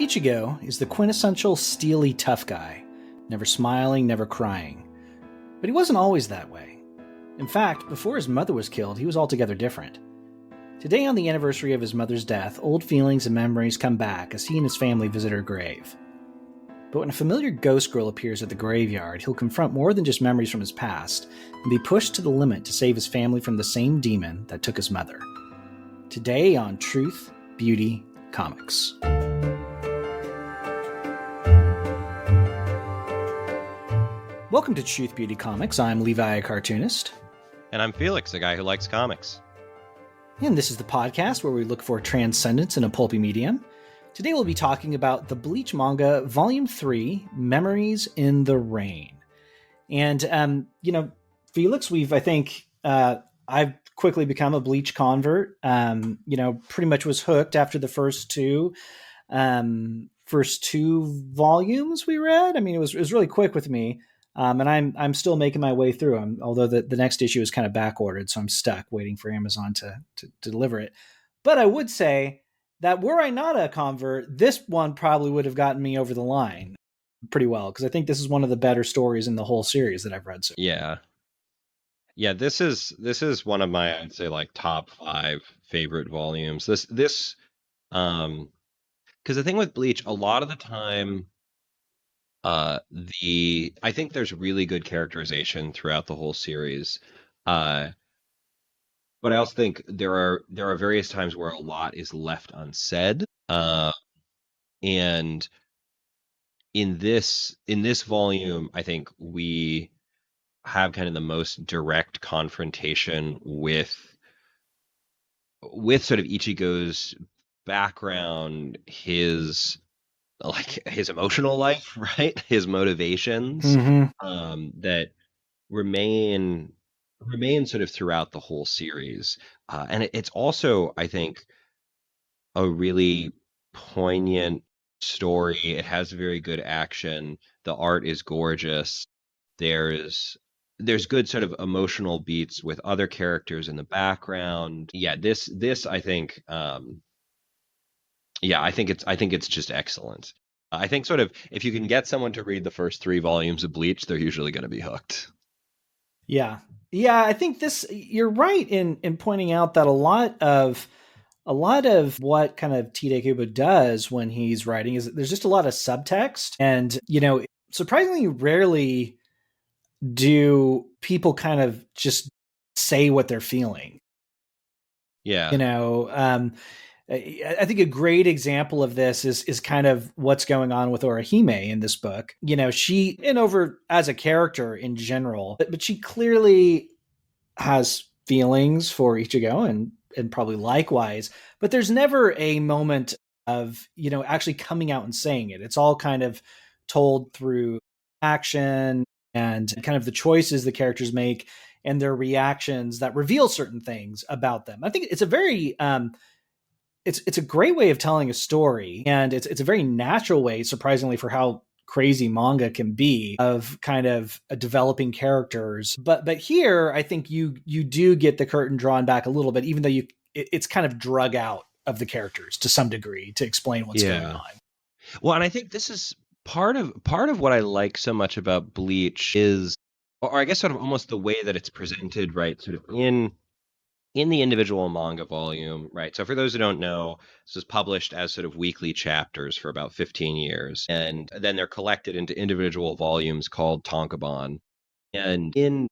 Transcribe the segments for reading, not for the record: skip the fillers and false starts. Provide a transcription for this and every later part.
Ichigo is the quintessential steely tough guy, never smiling, never crying. But he wasn't always that way. In fact, before his mother was killed, he was altogether different. Today, on the anniversary of his mother's death, old feelings and memories come back as he and his family visit her grave. But when a familiar ghost girl appears at the graveyard, he'll confront more than just memories from his past and be pushed to the limit to save his family from the same demon that took his mother. Today on Truth, Beauty, Comics. Welcome to Truth, Beauty, Comics. I'm Levi, a cartoonist. And I'm Felix, a guy who likes comics. And this is the podcast where we look for transcendence in a pulpy medium. Today we'll be talking about the Bleach manga, Volume 3, Memories in the Rain. And, Felix, I've quickly become a Bleach convert. Pretty much was hooked after the first two volumes we read. I mean, it was really quick with me. And I'm still making my way through them, although the next issue is kind of back ordered, so I'm stuck waiting for Amazon to deliver it. But I would say that were I not a convert, this one probably would have gotten me over the line pretty well, because I think this is one of the better stories in the whole series that I've read so far. Yeah. This is one of my, I'd say, like top 5 favorite volumes. Because the thing with Bleach, a lot of the time, I think there's really good characterization throughout the whole series. But I also think there are various times where a lot is left unsaid. And in this volume, I think we have kind of the most direct confrontation with sort of Ichigo's background, his emotional life, right? His motivations, that remain sort of throughout the whole series. And it's also, I think, a really poignant story. It has very good action. The art is gorgeous. There's good sort of emotional beats with other characters in the background. Yeah, this I think I think it's just excellent. I think sort of if you can get someone to read the first 3 volumes of Bleach, they're usually going to be hooked. Yeah, I think this. You're right in pointing out that a lot of what kind of Tite Kubo does when he's writing is there's just a lot of subtext, and surprisingly rarely do people kind of just say what they're feeling. Yeah. I think a great example of this is kind of what's going on with Orihime in this book. She, and over as a character in general, but she clearly has feelings for Ichigo and probably likewise, but there's never a moment of, actually coming out and saying it. It's all kind of told through action and kind of the choices the characters make and their reactions that reveal certain things about them. I think it's a very, it's a great way of telling a story, and it's a very natural way, surprisingly, for how crazy manga can be, of kind of developing characters. But here, I think you do get the curtain drawn back a little bit, even though it's kind of drug out of the characters to some degree to explain what's going on. Well, and I think this is part of what I like so much about Bleach is, or I guess sort of almost the way that it's presented, right? Sort of in the individual manga volume, right? So for those who don't know, this was published as sort of weekly chapters for about 15 years. And then they're collected into individual volumes called tankobon. And in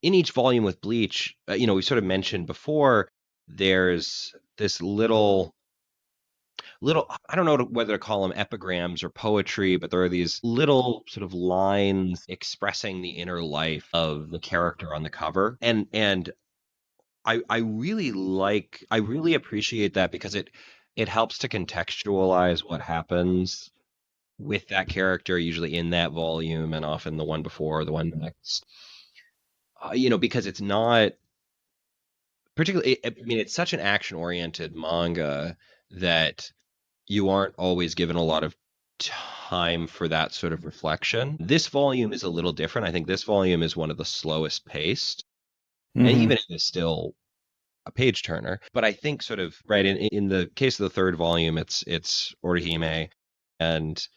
each volume with Bleach, we sort of mentioned before, there's this little, I don't know whether to call them epigrams or poetry, but there are these little sort of lines expressing the inner life of the character on the cover. And I really appreciate that, because it helps to contextualize what happens with that character, usually in that volume and often the one before or the one next. Because it's not particularly, I mean, it's such an action-oriented manga that you aren't always given a lot of time for that sort of reflection. This volume is a little different. I think this volume is one of the slowest paced. And even it is still a page turner, but I think sort of right in the case of the 3rd volume, it's Orihime, and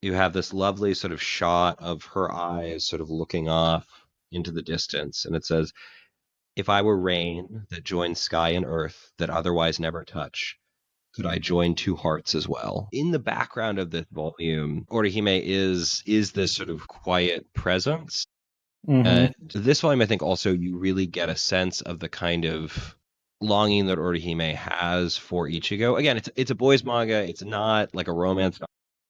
you have this lovely sort of shot of her eyes sort of looking off into the distance, and it says, "If I were rain that joins sky and earth that otherwise never touch, could I join two hearts as well?" In the background of this volume, Orihime is this sort of quiet presence. Mm-hmm. This volume, I think, also you really get a sense of the kind of longing that Orihime has for Ichigo. Again, it's a boys manga. It's not like a romance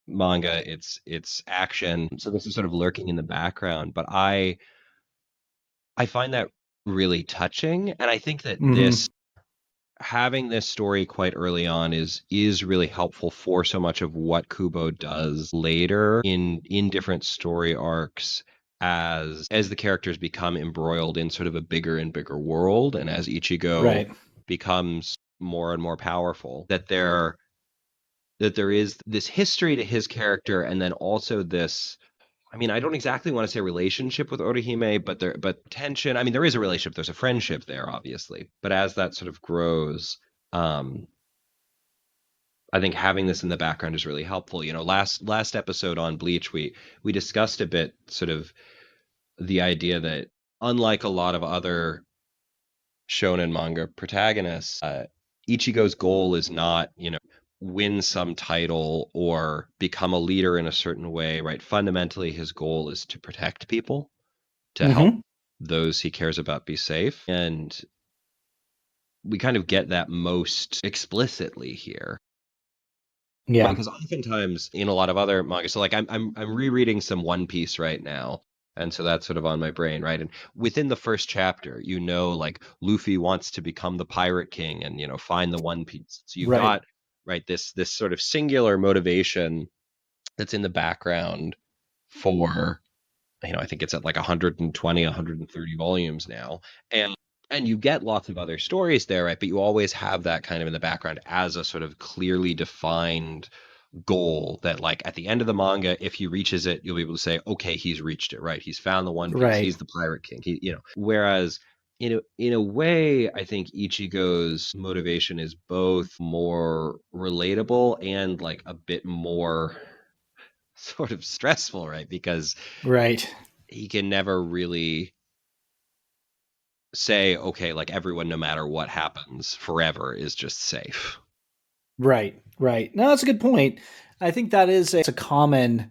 manga. It's action. So this is sort of lurking in the background. But I find that really touching, and I think that Mm-hmm. this having this story quite early on is really helpful for so much of what Kubo does later in different story arcs as the characters become embroiled in sort of a bigger and bigger world, and as Ichigo Right. becomes more and more powerful, that there is this history to his character, and then also this, I mean, I don't exactly want to say relationship with Orihime, but tension. I mean, there is a relationship, there's a friendship there, obviously. But as that sort of grows, um, I think having this in the background is really helpful. You know, last episode on Bleach, we discussed a bit sort of the idea that unlike a lot of other shonen manga protagonists, Ichigo's goal is not, win some title or become a leader in a certain way, right? Fundamentally, his goal is to protect people, to help Mm-hmm. those he cares about be safe. And we kind of get that most explicitly here. Yeah. Because oftentimes in a lot of other manga, so like I'm rereading some One Piece right now, and so that's sort of on my brain, right? And within the first chapter, like Luffy wants to become the Pirate King and find the One Piece. So you've Right. got right this sort of singular motivation that's in the background for I think it's at like 120, 130 volumes now. And you get lots of other stories there, right? But you always have that kind of in the background as a sort of clearly defined goal that like at the end of the manga, if he reaches it, you'll be able to say, okay, he's reached it, right? He's found the One Piece. Right. He's the Pirate King. Whereas in a way, I think Ichigo's motivation is both more relatable and like a bit more sort of stressful, right? Because Right. he can never really say, okay, like everyone, no matter what happens, forever is just safe. Right. Right. No, that's a good point. I think that is a common,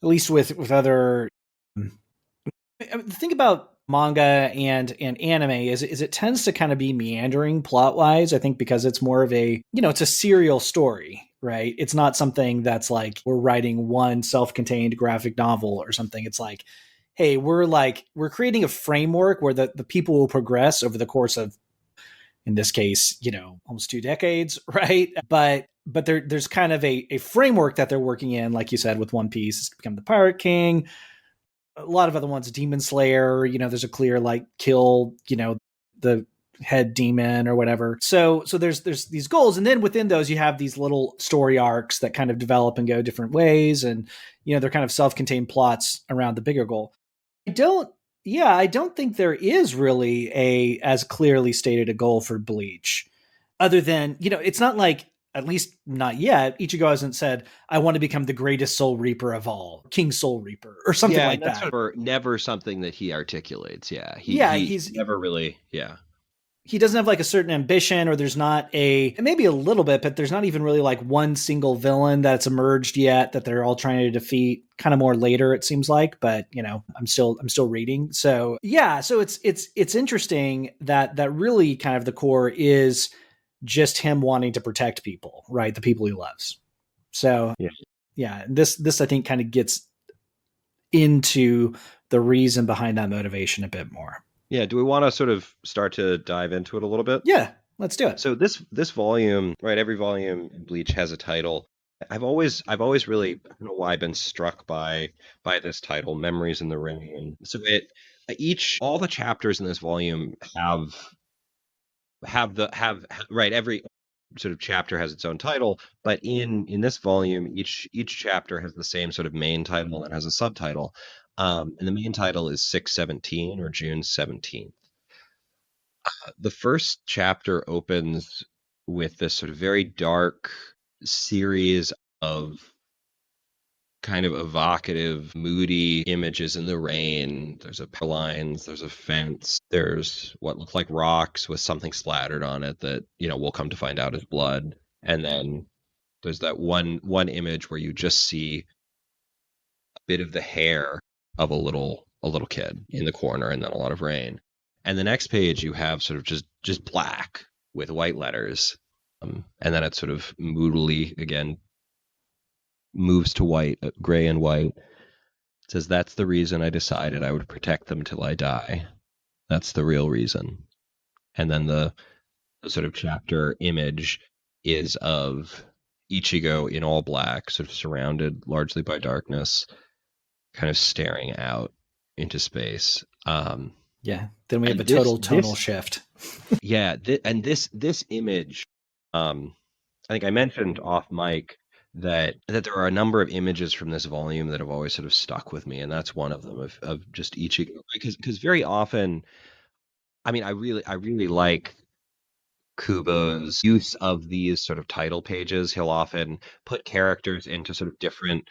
at least with other. The thing about manga and anime is it tends to kind of be meandering plot wise. I think because it's more of a it's a serial story, right? It's not something that's like we're writing one self-contained graphic novel or something. It's like, hey, we're creating a framework where the people will progress over the course of, in this case, almost 2 decades, right? But there's kind of a framework that they're working in, like you said, with One Piece, it's become the Pirate King. A lot of other ones, Demon Slayer, there's a clear like kill, the head demon or whatever. So there's these goals, and then within those you have these little story arcs that kind of develop and go different ways, and they're kind of self-contained plots around the bigger goal. I don't think there is really a as clearly stated a goal for Bleach, other than it's not like, at least not yet, Ichigo hasn't said, I want to become the greatest Soul Reaper of all, King Soul Reaper, or something Yeah, and like that's that. sort of never something that he articulates. Yeah, Yeah, he never really. Yeah, he doesn't have like a certain ambition, or there's not maybe a little bit, but there's not even really like one single villain that's emerged yet that they're all trying to defeat. Kind of more later, it seems like, but I'm still reading. So yeah, so it's interesting that really kind of the core is just him wanting to protect people, right? The people he loves. So yeah, yeah, this I think kind of gets into the reason behind that motivation a bit more. yeah. Do we want to sort of start to dive into it a little bit? Yeah, let's do it. So this volume, right? Every volume in Bleach has a title. I've always really, I don't know why, been struck by this title, Memories in the Rain. So each all the chapters in this volume have right, every sort of chapter has its own title, but in this volume each chapter has the same sort of main title and has a subtitle. And the main title is 617, or June 17th. The first chapter opens with this sort of very dark series of kind of evocative, moody images in the rain. There's a power lines, there's a fence, there's what look like rocks with something splattered on it that, we'll come to find out is blood. And then there's that one image where you just see a bit of the hair of a little kid in the corner and then a lot of rain. And the next page you have sort of just black with white letters. And then it sort of moodily again moves to white, gray and white. It says, "That's the reason I decided I would protect them till I die. That's the real reason." And then the sort of chapter image is of Ichigo in all black, sort of surrounded largely by darkness, kind of staring out into space. Yeah. Then we have And a total tonal shift. yeah, and this image, I think I mentioned off mic that there are a number of images from this volume that have always sort of stuck with me, and that's one of them of just Ichigo, because very often, I mean, I really like Kubo's use of these sort of title pages. He'll often put characters into sort of different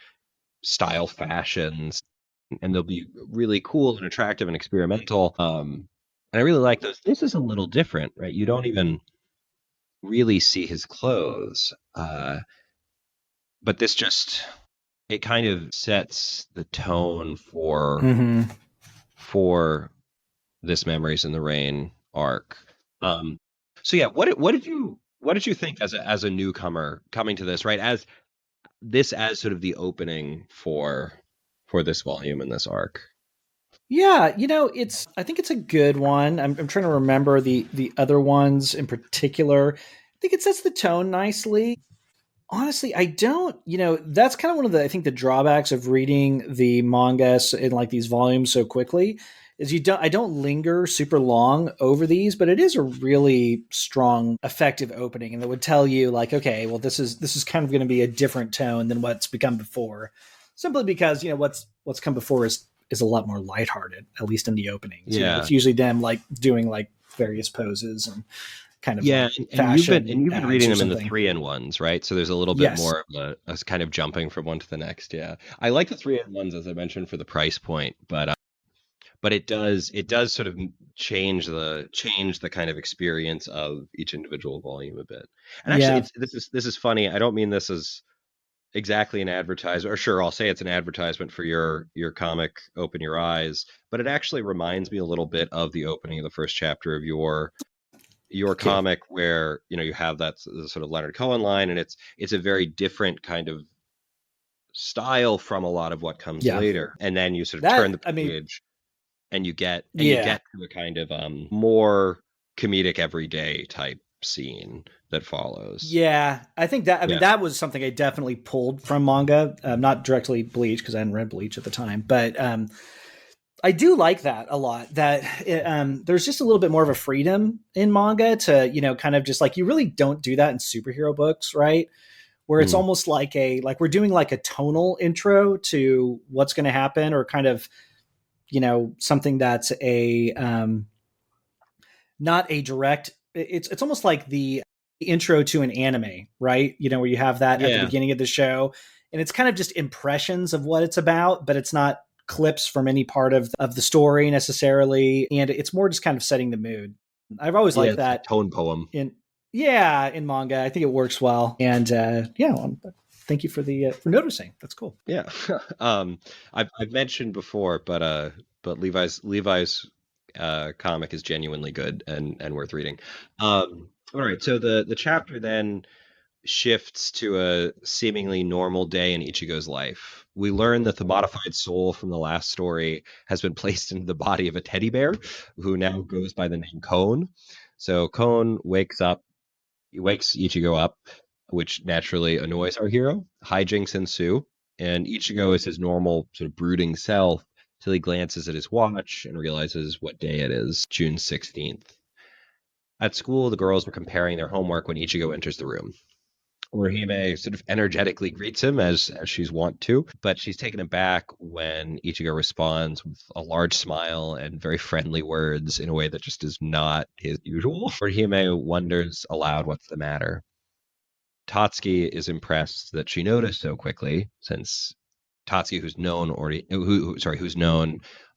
style fashions, and they'll be really cool and attractive and experimental. And I really like those. This is a little different, right? You don't even really see his clothes, but this just it kind of sets the tone Mm-hmm. for this Memories in the Rain arc. Um, so yeah, what did you think as a newcomer coming to this, right? As sort of the opening for this volume and this arc. Yeah, I think it's a good one. I'm trying to remember the other ones in particular. I think it sets the tone nicely. Honestly, I don't, that's kind of one of the, I think the drawbacks of reading the manga in like these volumes so quickly is I don't linger super long over these, but it is a really strong, effective opening. And that would tell you like, okay, well, this is kind of going to be a different tone than what's become before, simply because, what's come before is a lot more lighthearted, at least in the openings. Yeah. It's usually them like doing like various poses and kind of Yeah, like and fashion you've been ads reading or them in the something. 3-in-1s, right? So there's a little bit Yes. more of a kind of jumping from one to the next. Yeah, I like the 3-in-1s as I mentioned for the price point, but it does sort of change the kind of experience of each individual volume a bit. And actually, Yeah. this is funny. I don't mean this as exactly an advertisement, or sure, I'll say it's an advertisement for your comic, Open Your Eyes, but it actually reminds me a little bit of the opening of the first chapter of your Thank you. comic where you have that sort of Leonard Cohen line, and it's a very different kind of style from a lot of what comes Yeah. later, and then you sort of turn That the I mean, page and you yeah. get to a kind of more comedic everyday type scene that follows. Yeah. I think that I mean Yeah, that was something I definitely pulled from manga, not directly Bleach because I hadn't read Bleach at the time, but I do like that a lot. That there's just a little bit more of a freedom in manga to kind of just like you really don't do that in superhero books, right? Where it's mm. almost like we're doing like a tonal intro to what's going to happen, or kind of something that's a not a direct. It's almost like the intro to an anime, right? Where you have that at the Yeah, beginning of the show, and it's kind of just impressions of what it's about, but it's not clips from any part of the story necessarily, and it's more just kind of setting the mood. I've always yeah, liked it's a that tone poem. in yeah in manga. I think it works well, and thank you for noticing. That's cool. Yeah. I've mentioned before, but Levi's comic is genuinely good and worth reading. All right, so the chapter then shifts to a seemingly normal day in Ichigo's life. We learn that the modified soul from the last story has been placed into the body of a teddy bear who now goes by the name Cone. So Cone wakes Ichigo up, which naturally annoys our hero. Hijinks ensue, and Ichigo is his normal sort of brooding self till he glances at his watch and realizes what day it is, June 16th. At school, the girls are comparing their homework when Ichigo enters the room. Orihime sort of energetically greets him as she's wont to, but she's taken aback when Ichigo responds with a large smile and very friendly words in a way that just is not his usual. Orihime wonders aloud what's the matter. Tatsuki is impressed that she noticed so quickly, since Tatsuya, who's known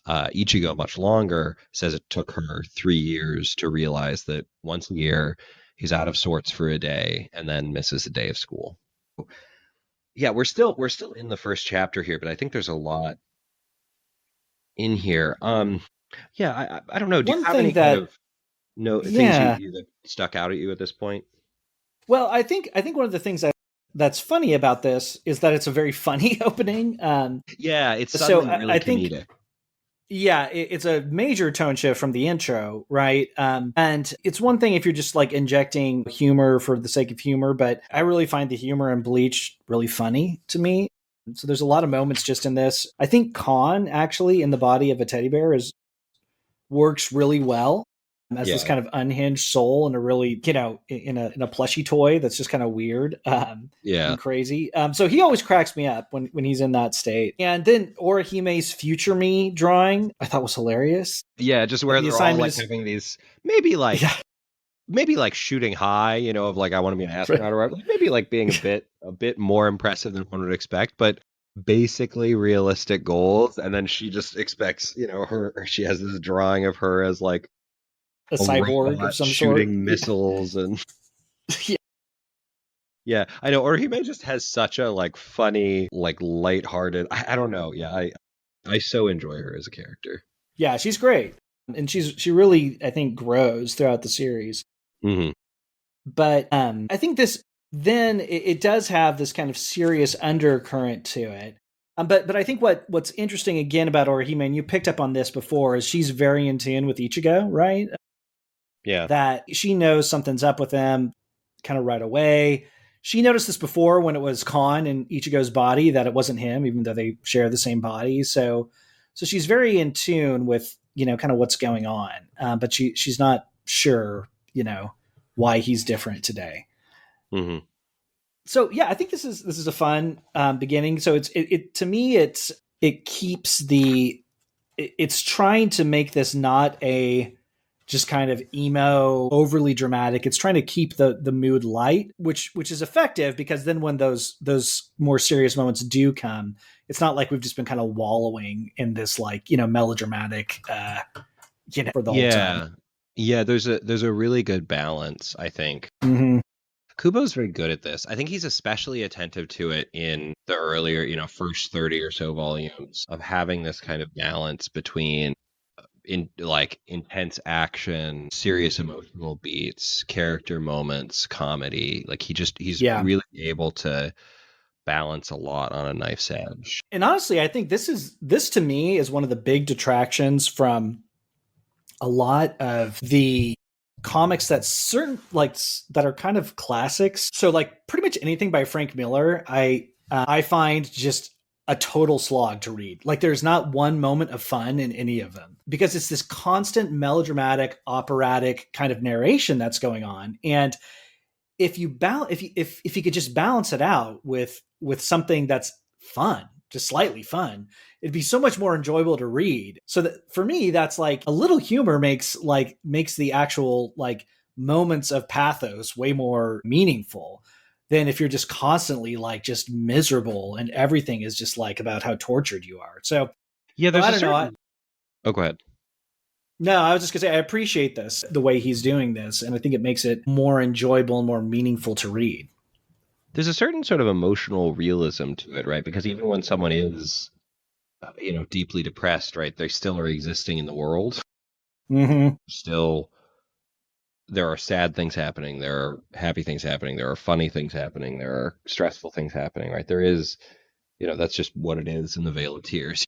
Ichigo much longer, says it took her 3 years to realize that once a year he's out of sorts for a day and then misses a day of school. Yeah, we're still in the first chapter here, but I think there's a lot in here. Yeah, I don't know. Do you One have thing any kind that, of no things yeah, that stuck out at you at this point? well, I think one of the things that's funny about this is that it's a very funny opening. Yeah, it's So suddenly I really think, comedic. yeah, it's a major tone shift from the intro, right? And it's one thing if you're just like injecting humor for the sake of humor, but I really find the humor in Bleach really funny to me. So there's a lot of moments just in this. I think Khan actually in the body of a teddy bear is works really well as this Yeah, kind of unhinged soul and a really, in a plushy toy that's just kind of weird yeah, and crazy. So he always cracks me up when he's in that state. And then Orihime's future me drawing I thought was hilarious. yeah. Just Like where the they're all assignment like is, having these maybe like yeah, maybe like shooting high, of like I want to be an astronaut or whatever. Like, maybe like being a bit more impressive than one would expect, but basically realistic goals. And then she just expects, she has this drawing of her as like a a cyborg of robot some sort. shooting Yeah. missiles and Yeah. yeah, I know. Or he may just has such a like funny, like lighthearted. I don't know. Yeah, I so enjoy her as a character. Yeah, she's great. And she really, I think, grows throughout the series. Hmm. But I think this then it does have this kind of serious undercurrent to it. But I think what's interesting again about Orihime, and you picked up on this before, is she's very in tune with Ichigo, right? Yeah. That she knows something's up with them kind of right away. She noticed this before when it was Khan in Ichigo's body that it wasn't him, even though they share the same body. So she's very in tune with kind of what's going on, but she's not sure why he's different today. Hmm. So yeah, I think this is a fun beginning. So it to me it keeps it's trying to make this not a just kind of emo overly dramatic. It's trying to keep the mood light, which is effective because then when those more serious moments do come, it's not like we've just been kind of wallowing in this like melodramatic for the whole time. Yeah. Yeah, there's a really good balance, I think. Mm-hmm. Kubo's very good at this. I think he's especially attentive to it in the earlier, first 30 or so volumes of having this kind of balance between in like intense action, serious emotional beats, character moments, comedy. Like he's Yeah. really able to balance a lot on a knife's edge. And honestly, I think this to me is one of the big detractions from a lot of the comics that are kind of classics. So like pretty much anything by Frank Miller, I find just a total slog to read. Like there's not one moment of fun in any of them because it's this constant melodramatic, operatic kind of narration that's going on. And if you could just balance it out with something that's fun, just slightly fun, it'd be so much more enjoyable to read. So that for me, that's like a little humor makes the actual like moments of pathos way more meaningful than if you're just constantly like just miserable and everything is just like about how tortured you are. Yeah, So there's I a don't know. certain Oh, go ahead. No, I was just gonna say I appreciate this, the way he's doing this, and I think it makes it more enjoyable and more meaningful to read. There's a certain sort of emotional realism to it, right? Because even when someone is deeply depressed, right, they still are existing in the world. Mm-hmm. Still there are sad things happening, there are happy things happening, there are funny things happening, there are stressful things happening, right? There is, that's just what it is in the Vale of Tears.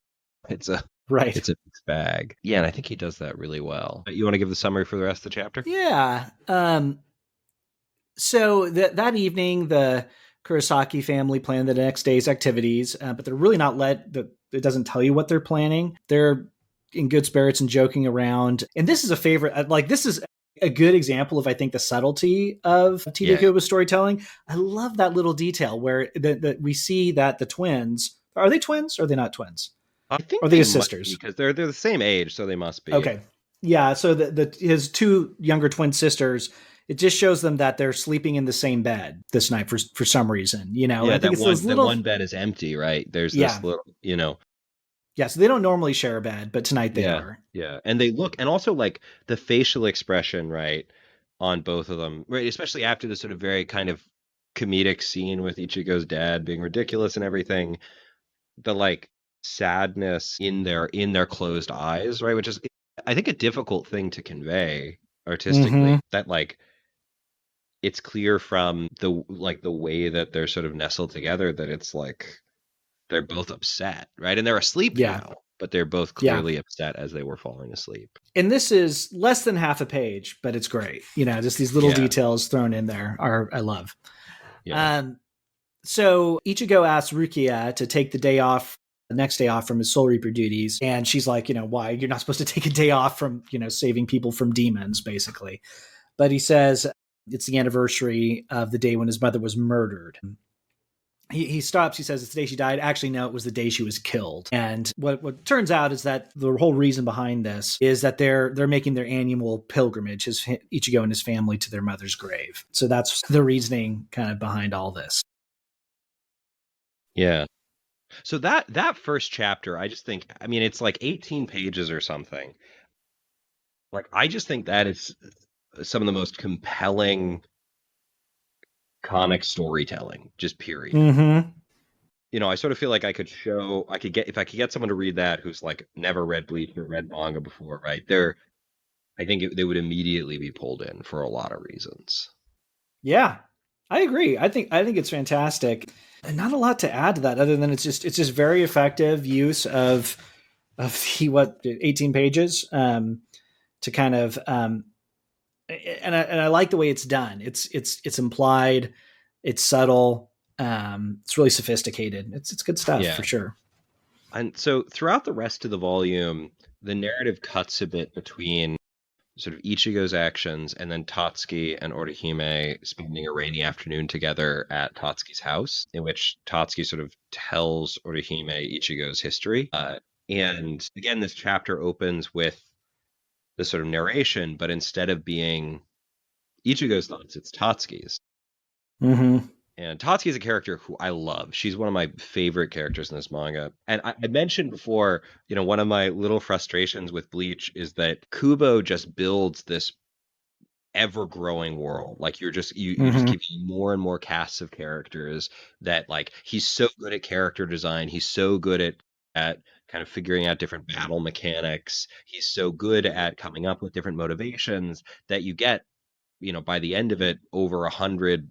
It's a Right. it's a mixed bag. Yeah, and I think he does that really well. You want to give the summary for the rest of the chapter? Yeah. So that evening, the Kurosaki family plan the next day's activities, but they're really not it doesn't tell you what they're planning. They're in good spirits and joking around. And this is a favorite. Like this is a good example of I think the subtlety of Tite Yeah. Kubo's storytelling. I love that little detail where we see that the twins are they twins or are they not twins? I Or think are they they his might be sisters? because they're the same age, so they must be. Okay. Yeah, so his two younger twin sisters it just shows them that they're sleeping in the same bed this night for some reason, you know. And Yeah, I think it's those that little, one bed is empty, right? There's this yeah, little, you know, yeah. So they don't normally share a bed, but tonight they yeah, are. yeah. And they look, and also like the facial expression, right, on both of them, right? Especially after the sort of very kind of comedic scene with Ichigo's dad being ridiculous and everything, the like sadness in their closed eyes, right? Which is, I think, a difficult thing to convey Mm-hmm. artistically. That like it's clear from the way that they're sort of nestled together that it's like they're both upset, right? And they're asleep Yeah, now, but they're both yeah. clearly upset as they were falling asleep. And this is less than half a page, but it's great. You know, just these little Yeah, details thrown in there are I love. yeah, Um, so Ichigo asks Rukia to take the next day off from his Soul Reaper duties, and she's like, you know, why you're not supposed to take a day off from, you know, saving people from demons, basically. But he says it's the anniversary of the day when his mother was murdered. He stops. He says it's the day she died. Actually, no, it was the day she was killed. And what turns out is that the whole reason behind this is that they're making their annual pilgrimage, his Ichigo and his family, to their mother's grave. So that's the reasoning kind of behind all this. yeah. So that first chapter, I just think, I mean, it's like 18 pages or something. Like, I just think that is some of the most compelling comic storytelling, just period. Mm-hmm. You know, I sort of feel like I could get, if I could get someone to read that who's like never read Bleach or read manga before, right? I think they would immediately be pulled in for a lot of reasons. Yeah, I agree. I think it's fantastic. And not a lot to add to that other than it's just very effective use of the what 18 pages to kind of and I like the way it's done. It's implied, it's subtle, it's really sophisticated. It's good stuff for Yeah. sure. And so throughout the rest of the volume, the narrative cuts a bit between sort of Ichigo's actions and then Tatsuki and Orihime spending a rainy afternoon together at Tatsuki's house, in which Tatsuki sort of tells Orihime Ichigo's history. And again, this chapter opens with this sort of narration, but instead of being Ichigo's thoughts, it's Tatsuki's. Mm-hmm. And Tatsuki is a character who I love. She's one of my favorite characters in this manga. And I mentioned before, you know, one of my little frustrations with Bleach is that Kubo just builds this ever-growing world. Like you just Mm-hmm. keep getting more and more casts of characters that like he's so good at character design. He's so good at kind of figuring out different battle mechanics. He's so good at coming up with different motivations that you get, you know, by the end of it, over 100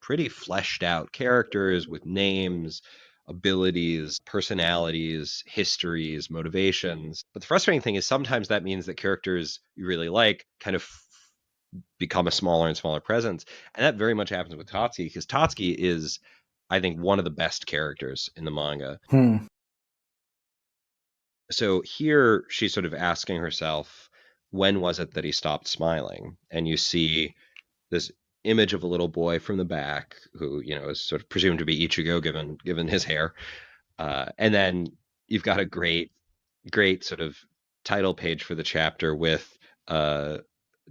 pretty fleshed out characters with names, abilities, personalities, histories, motivations. But the frustrating thing is sometimes that means that characters you really like kind of become a smaller and smaller presence. And that very much happens with Tatsuki because Tatsuki is, I think, one of the best characters in the manga. Hmm. So here she's sort of asking herself, when was it that he stopped smiling? And you see this image of a little boy from the back who, you know, is sort of presumed to be Ichigo given his hair. And then you've got a great sort of title page for the chapter with uh,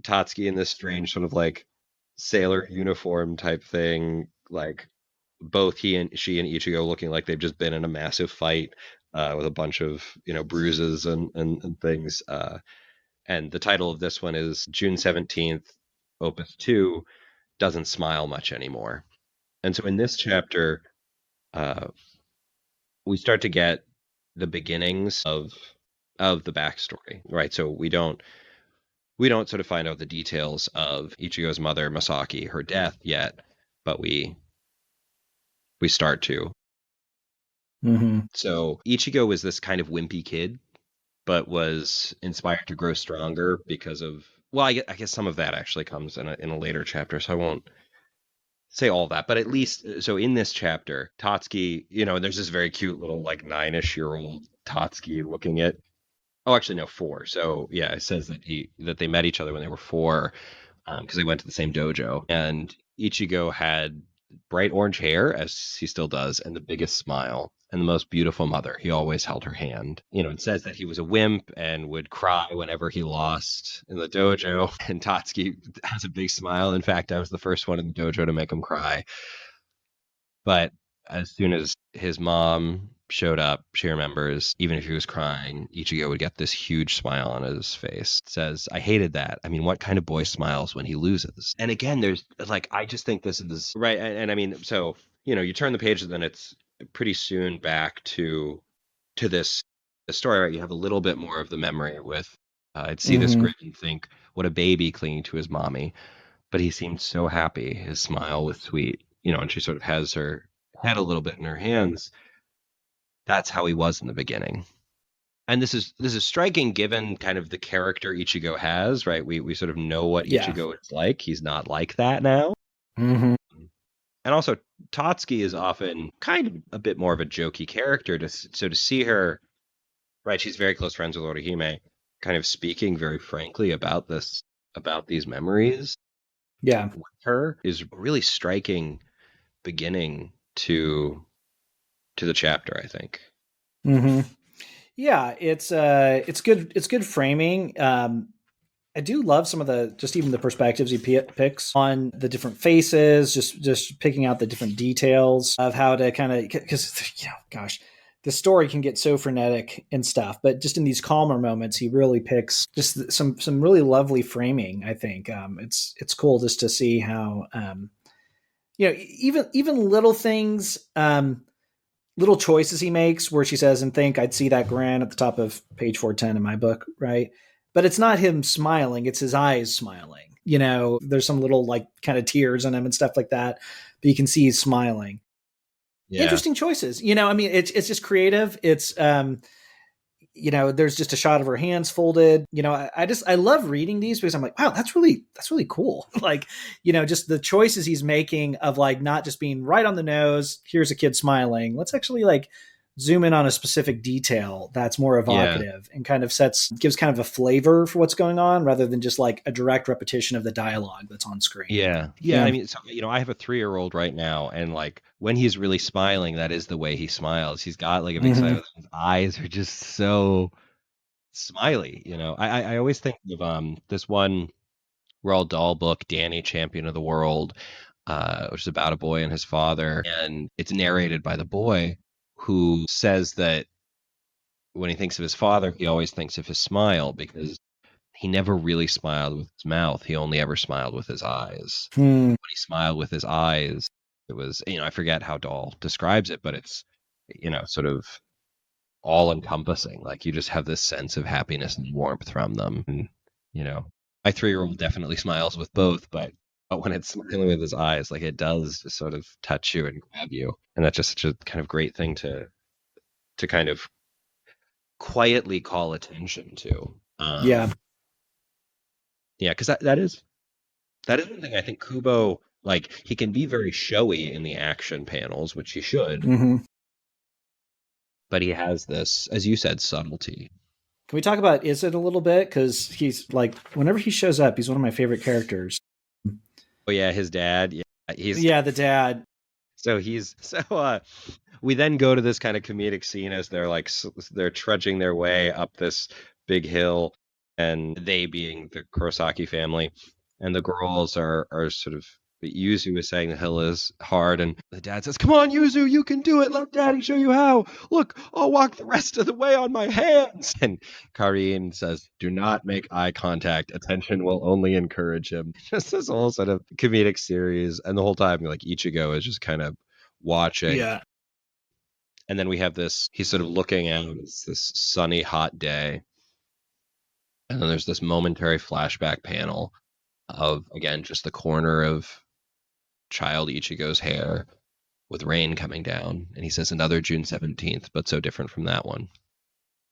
Tatsuki in this strange sort of like sailor uniform type thing, like both she and Ichigo looking like they've just been in a massive fight with a bunch of, you know, bruises and things. And the title of this one is June 17th, Opus 2, Doesn't Smile Much Anymore. And so in this chapter, uh, we start to get the beginnings of the backstory, right? So we don't sort of find out the details of Ichigo's mother, Masaki, her death yet, but we start to. Mm-hmm. So Ichigo was this kind of wimpy kid, but was inspired to grow stronger because of, well, I guess some of that actually comes in a later chapter, so I won't say all that, but at least so in this chapter, Tatsuki, you know, there's this very cute little like 9-ish-year-old Tatsuki looking at, oh, actually no, 4. So yeah, it says that they met each other when they were 4 because they went to the same dojo, and Ichigo had bright orange hair as he still does and the biggest smile. and the most beautiful mother. He always held her hand. It says that he was a wimp and would cry whenever he lost in the dojo. And Tatsuki has a big smile. In fact, I was the first one in the dojo to make him cry. But as soon as his mom showed up, she remembers, even if he was crying, Ichigo would get this huge smile on his face. It says, I hated that. I mean, what kind of boy smiles when he loses? And again, there's like, I just think this is right. And I mean, so, you turn the page and then it's pretty soon back to this the story, right? You have a little bit more of the memory with, I'd see this grin and think, what a baby clinging to his mommy. But he seemed so happy. His smile was sweet, and she sort of has her head a little bit in her hands. That's how he was in the beginning. And this is striking given kind of the character Ichigo has, right? We sort of know what Ichigo is like. He's not like that now. Mm-hmm. And also Tatsuki is often kind of a bit more of a jokey character. So to see her, right, she's very close friends with Orihime, kind of speaking very frankly about these memories. Yeah. With her is a really striking beginning to the chapter, I think. Mm-hmm. Yeah, it's good. It's good framing. I do love some of the just even the perspectives he picks on the different faces, just picking out the different details of how to kind of because gosh, the story can get so frenetic and stuff, but just in these calmer moments, he really picks just some really lovely framing. I think it's cool just to see how even little things. Little choices he makes where she says, and think I'd see that grin at the top of page 410 in my book, right? But it's not him smiling, it's his eyes smiling. There's some little like kind of tears in him and stuff like that, but you can see he's smiling. Yeah. Interesting choices. I mean, it's just creative. It's there's just a shot of her hands folded. I love reading these because I'm like, wow, that's really cool. Like, just the choices he's making of like not just being right on the nose. Here's a kid smiling. Let's actually like zoom in on a specific detail that's more evocative and kind of gives kind of a flavor for what's going on rather than just like a direct repetition of the dialogue that's on screen. Yeah. I mean, so, I have a 3-year-old right now, and like when he's really smiling, that is the way he smiles. He's got like a big smile. His eyes are just so smiley. I always think of this one Roald Dahl book, Danny, Champion of the World, which is about a boy and his father, and it's narrated by the boy who says that when he thinks of his father, he always thinks of his smile because he never really smiled with his mouth. He only ever smiled with his eyes. When he smiled with his eyes, it was, I forget how Dahl describes it, but it's, sort of all encompassing. Like you just have this sense of happiness and warmth from them. And, my 3-year-old definitely smiles with both, but when it's smiling with his eyes, like it does just sort of touch you and grab you. And that's just such a kind of great thing to kind of quietly call attention to. Yeah. Yeah, because that is one thing I think Kubo, like, he can be very showy in the action panels, which he should, but he has this, as you said, subtlety. Can we talk about Izzet a little bit? Because he's like, whenever he shows up, he's one of my favorite characters. Oh yeah, his dad. Yeah, the dad. So we then go to this kind of comedic scene as they're trudging their way up this big hill, and they being the Kurosaki family, and the girls are sort of. Yuzu is saying the hill is hard, and the dad says, "Come on, Yuzu, you can do it. Let Daddy show you how. Look, I'll walk the rest of the way on my hands." And Karin says, "Do not make eye contact. Attention will only encourage him." Just this whole sort of comedic series, and the whole time, like Ichigo is just kind of watching. Yeah. And then we have this. He's sort of looking out. It's this sunny, hot day, and then there's this momentary flashback panel of again just the corner of child Ichigo's hair with rain coming down, and he says another June 17th, but so different from that one.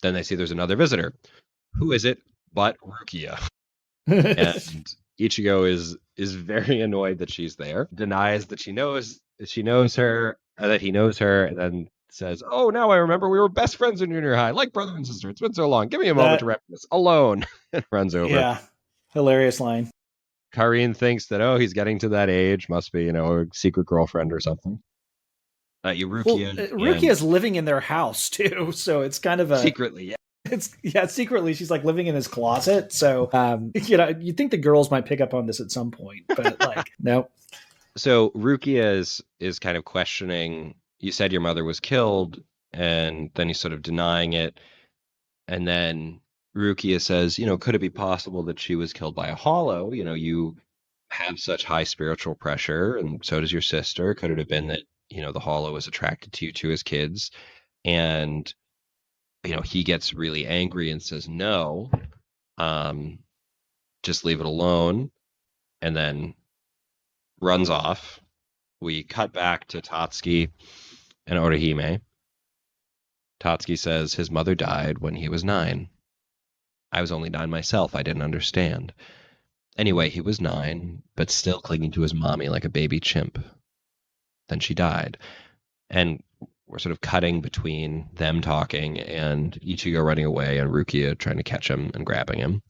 Then they see there's another visitor. Who is it but Rukia? And Ichigo is very annoyed that she's there, denies that she knows her, that he knows her, and then says, "Oh, now I remember we were best friends in junior high, like brother and sister. It's been so long. Give me a moment to reminisce. Alone." And runs over. Yeah. Hilarious line. Karin thinks that, he's getting to that age, must be, a secret girlfriend or something. Well, Rukia Rukia and is living in their house too, so it's kind of a secretly, yeah. it's yeah, secretly she's like living in his closet. So you'd think the girls might pick up on this at some point, but like no. So Rukia is kind of questioning. You said your mother was killed, and then he's sort of denying it, and then Rukia says, could it be possible that she was killed by a hollow? You have such high spiritual pressure, and so does your sister. Could it have been that the hollow was attracted to you to his kids? And he gets really angry and says no, um, just leave it alone, and then runs off. We cut back to Tatsuki and Orihime. Tatsuki says his mother died when he was 9. I was only 9 myself. I didn't understand. Anyway, he was 9, but still clinging to his mommy like a baby chimp. Then she died. And we're sort of cutting between them talking and Ichigo running away and Rukia trying to catch him and grabbing him.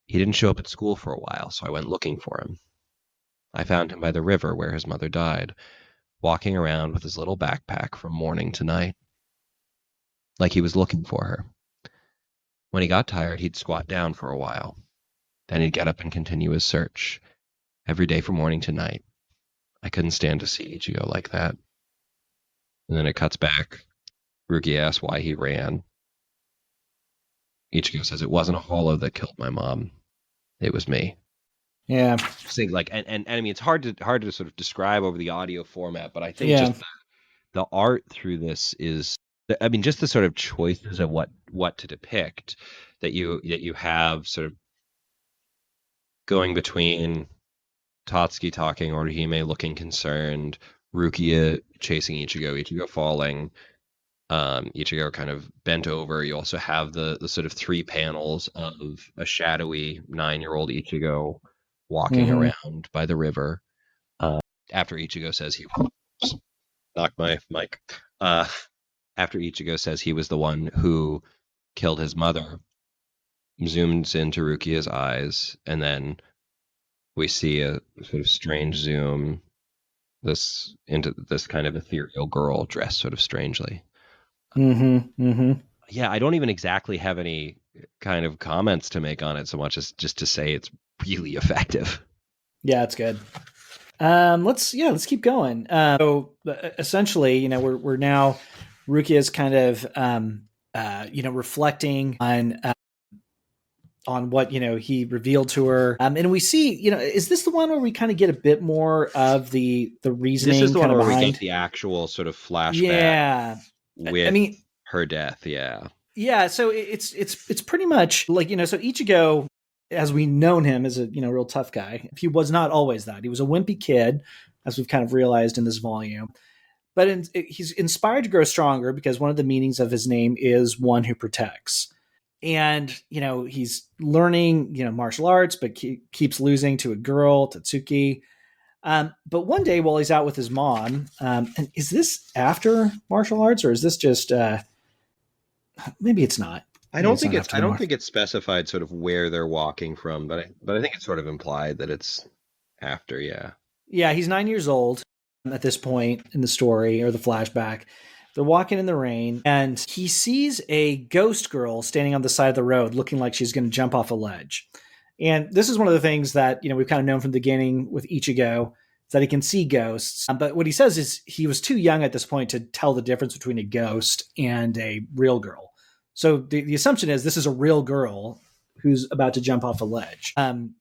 He didn't show up at school for a while, so I went looking for him. I found him by the river where his mother died, walking around with his little backpack from morning to night, like he was looking for her. When he got tired, he'd squat down for a while. Then he'd get up and continue his search, every day from morning to night. I couldn't stand to see Ichigo like that. And then it cuts back. Ruki asks why he ran. Ichigo says it wasn't a hollow that killed my mom. It was me. Yeah. Saying like, and I mean, it's hard to sort of describe over the audio format, but I think Yeah. just the art through this is, I mean, just the sort of choices of what to depict that you have sort of going between Tatsuki talking, Orihime looking concerned, Rukia chasing Ichigo, Ichigo falling, Ichigo kind of bent over. You also have the sort of 3 panels of a shadowy 9-year-old Ichigo walking Mm-hmm. around by the river. After Ichigo says he knocked my mic. After Ichigo says he was the one who killed his mother, zooms into Rukia's eyes, and then we see a sort of strange zoom into this kind of ethereal girl dressed sort of strangely. Mm-hmm. Mm-hmm. Yeah, I don't even exactly have any kind of comments to make on it so much as just to say it's really effective. Yeah, it's good. Let's keep going. Essentially, we're now Rukia is kind of reflecting on what he revealed to her, and we see is this the one where we kind of get a bit more of the This is reasoning the one kind of where we get behind? the actual sort of flashback Yeah, I with mean, her death. Yeah. yeah. So it's pretty much like so Ichigo, as we known him, is a real tough guy. He was not always that. He was a wimpy kid, as we've kind of realized in this volume. But he's inspired to grow stronger because one of the meanings of his name is one who protects. And he's learning martial arts, but keeps losing to a girl, Tatsuki. But one day while he's out with his mom, and is this after martial arts or is this just maybe it's not? Maybe it's not after I the don't martial. think it's specified sort of where they're walking from, but I think it's sort of implied that it's after. Yeah. Yeah, he's 9 years old at this point in the story or the flashback. They're walking in the rain, and he sees a ghost girl standing on the side of the road, looking like she's going to jump off a ledge. And this is one of the things that we've kind of known from the beginning with Ichigo, is that he can see ghosts. But what he says is he was too young at this point to tell the difference between a ghost and a real girl. So the assumption is this is a real girl who's about to jump off a ledge. On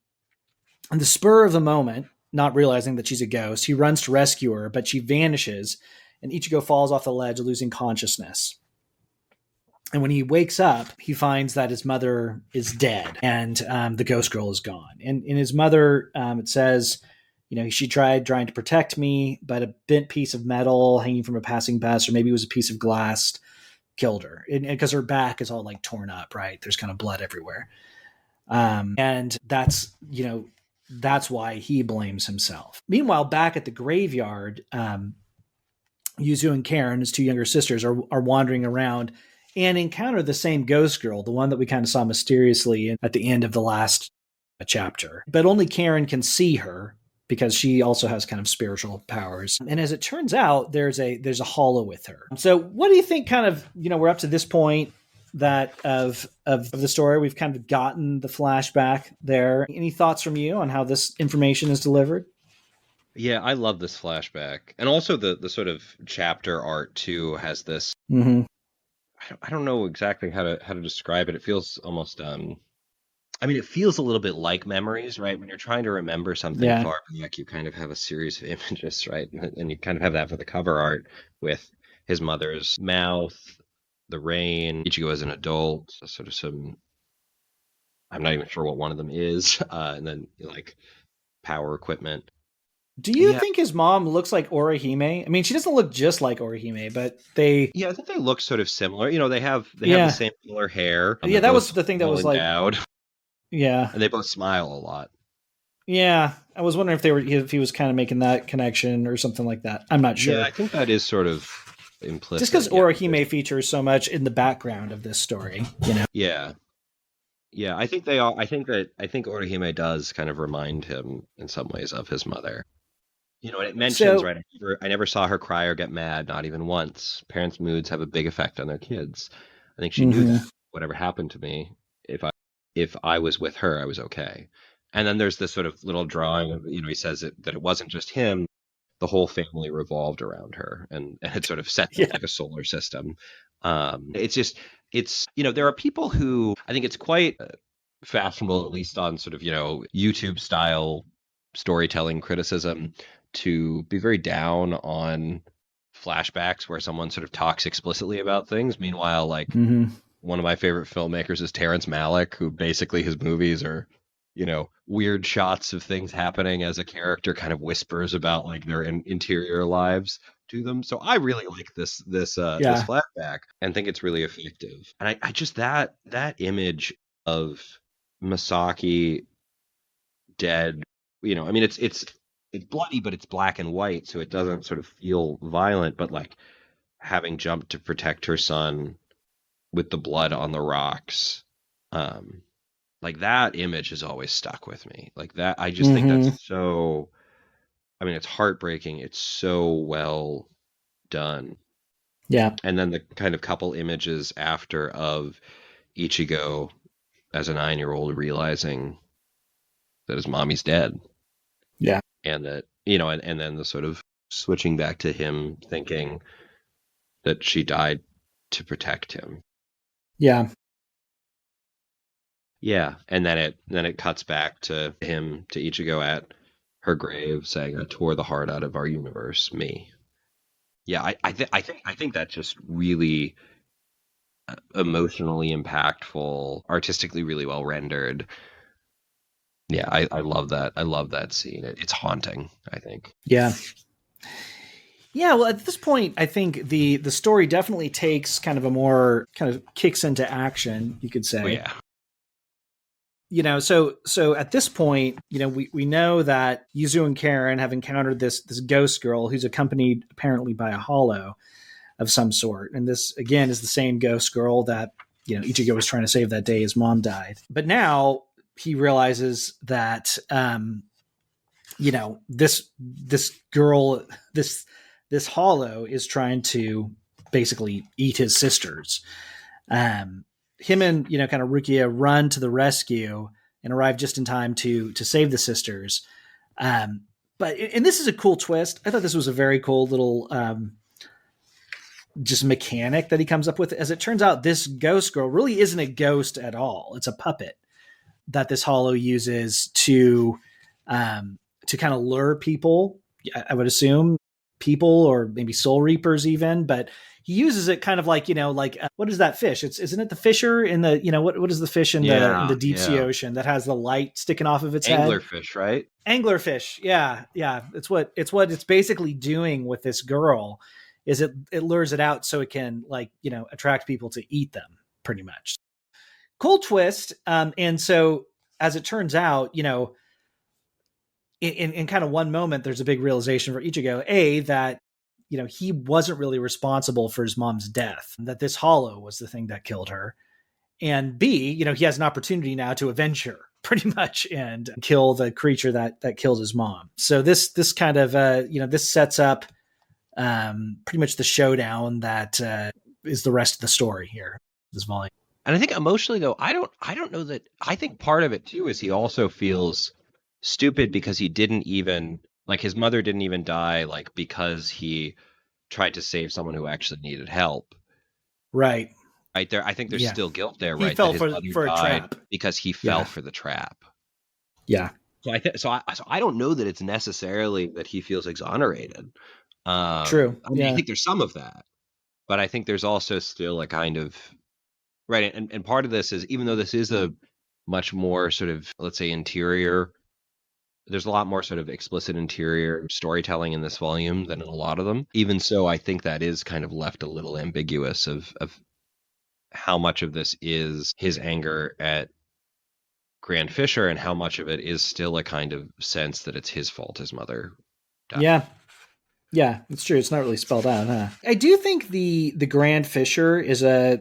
the spur of the moment, not realizing that she's a ghost, he runs to rescue her, but she vanishes, and Ichigo falls off the ledge, losing consciousness. And when he wakes up, he finds that his mother is dead and the ghost girl is gone. And in his mother, it says, she tried trying to protect me, but a bent piece of metal hanging from a passing bus, or maybe it was a piece of glass, killed her. And because her back is all like torn up, right? There's kind of blood everywhere. And that's why he blames himself. Meanwhile, back at the graveyard, Yuzu and Karen, his 2 younger sisters, are wandering around and encounter the same ghost girl, the one that we kind of saw mysteriously at the end of the last chapter. But only Karen can see her because she also has kind of spiritual powers. And as it turns out, there's a hollow with her. So what do you think kind of, we're up to this point that of the story. We've kind of gotten the flashback there. Any thoughts from you on how this information is delivered? Yeah, I love this flashback. And also the sort of chapter art too has this Mm-hmm. I don't know exactly how to describe it. It feels almost I mean, it feels a little bit like memories, right? When you're trying to remember something Yeah. far back, you kind of have a series of images, right? And you kind of have that for the cover art with his mother's mouth, the rain, Ichigo as an adult, sort of some, I'm not even sure what one of them is, and then like power equipment. Do you Yeah, think his mom looks like Orihime? I mean, she doesn't look just like Orihime, but yeah, I think they look sort of similar. They have the yeah, same color hair, and yeah, they're that both was the thing that well was like, endowed, yeah, and they both smile a lot. yeah. I was wondering if he was kind of making that connection or something like that. I'm not Yeah, sure. I think that is sort of Just because implicit. Yeah, Orihime features so much in the background of this story. yeah. Yeah, I think they all. I think Orihime does kind of remind him in some ways of his mother. And it mentions So, right. I never saw her cry or get mad, not even once. Parents' moods have a big effect on their kids. I think she knew that. mhm, Whatever happened to me, if I was with her, I was okay. And then there's this sort of little drawing of he says that it wasn't just him. The whole family revolved around her, and it sort of set them yeah, like a solar system. It's just there are people who I think it's quite fashionable, at least on sort of YouTube style storytelling criticism, to be very down on flashbacks where someone sort of talks explicitly about things. Meanwhile, like hmm one of my favorite filmmakers is Terrence Malick, who basically his movies are, weird shots of things happening as a character kind of whispers about like their interior lives to them. So I really like this yeah, flashback and think it's really effective. And I just that image of Masaki dead, I mean it's bloody, but it's black and white, so it doesn't sort of feel violent, but like having jumped to protect her son with the blood on the rocks. Um, like that image has always stuck with me. Like that, I just think hmm that's so. I mean, it's heartbreaking. It's so well done. yeah, And then the kind of couple images after of Ichigo as a 9-year-old realizing that his mommy's dead, yeah, and that and then the sort of switching back to him thinking that she died to protect him. yeah, Yeah, and then it cuts back to him to Ichigo at her grave saying, "I tore the heart out of our universe, me." Yeah, I think that's just really emotionally impactful, artistically really well rendered. Yeah, I love that. I love that scene. It's haunting, I think. yeah. Yeah, well, at this point, I think the story definitely takes kind of a more kind of kicks into action, you could Oh say. yeah. So at this point, we know that Yuzu and Karen have encountered this ghost girl who's accompanied apparently by a hollow of some sort, and this again is the same ghost girl that Ichigo was trying to save that day his mom died. But now he realizes that this girl, this hollow is trying to basically eat his sisters. Him and kind of Rukia run to the rescue and arrive just in time to save the sisters. But and this is a cool twist. I thought this was a very cool little just mechanic that he comes up with. As it turns out, this ghost girl really isn't a ghost at all. It's a puppet that this hollow uses to kind of lure people. I would assume people or maybe soul reapers even, but he uses it kind of like what is that fish? Isn't it the fisher in the what is the fish in Yeah, the deep sea yeah. ocean that has the light sticking off of its head? Anglerfish, right? Anglerfish. Yeah, yeah. It's basically doing with this girl is it lures it out so it can attract people to eat them pretty much. Cool twist. And so as it turns out, in kind of one moment, there's a big realization for Ichigo, that he wasn't really responsible for his mom's death, that this hollow was the thing that killed her. And B, he has an opportunity now to avenge her, pretty much, and kill the creature that killed his mom. So this kind of this sets up pretty much the showdown that is the rest of the story here. This volume. And I think emotionally though, I don't know that I think part of it too is he also feels stupid because he didn't even like his mother didn't even die like because he tried to save someone who actually needed help. Right. Right there, I think there's Yeah. still guilt there, He right? That fell his mother for a died trap. because he fell Yeah. for the trap. Yeah. So I don't know that it's necessarily that he feels exonerated. True. I mean, I Yeah. think there's some of that, but I think there's also still a kind of right, and part of this is even though this is a much more sort of let's say interior, there's a lot more sort of explicit interior storytelling in this volume than in a lot of them. Even so, I think that is kind of left a little ambiguous of how much of this is his anger at Grand Fisher and how much of it is still a kind of sense that it's his fault his mother died. Yeah. Yeah, it's true. It's not really spelled out, huh? I do think the Grand Fisher is a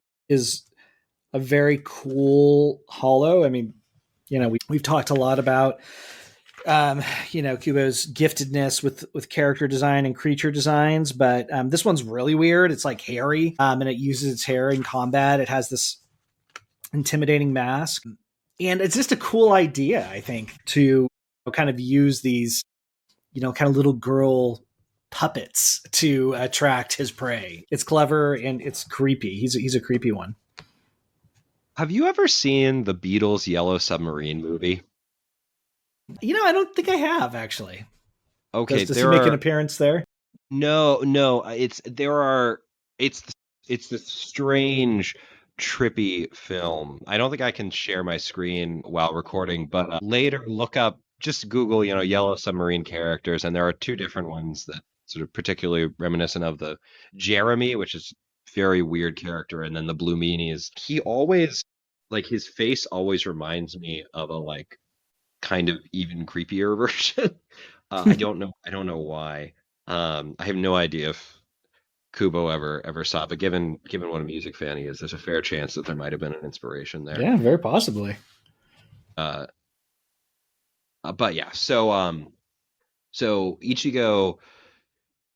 very cool hollow. I mean, we've talked a lot about Kubo's giftedness with character design and creature designs, but this one's really weird. It's like hairy, and it uses its hair in combat. It has this intimidating mask, and it's just a cool idea, I think, to kind of use these kind of little girl puppets to attract his prey. It's clever and it's creepy. He's a creepy one. Have you ever seen the Beatles' Yellow Submarine movie? I don't think I have actually. Okay, Does he there make an are appearance there? no, it's there are it's this strange trippy film. I don't think I can share my screen while recording, but later look up just Google, Yellow Submarine characters and there are two different ones that sort of particularly reminiscent of the Jeremy, which is very weird character, and then the Blue Meanies. He always like his face always reminds me of a like kind of even creepier version. I don't know why. I have no idea if Kubo ever saw it, but given what a music fan he is, there's a fair chance that there might have been an inspiration there. Yeah, very possibly. Uh, but yeah, so Ichigo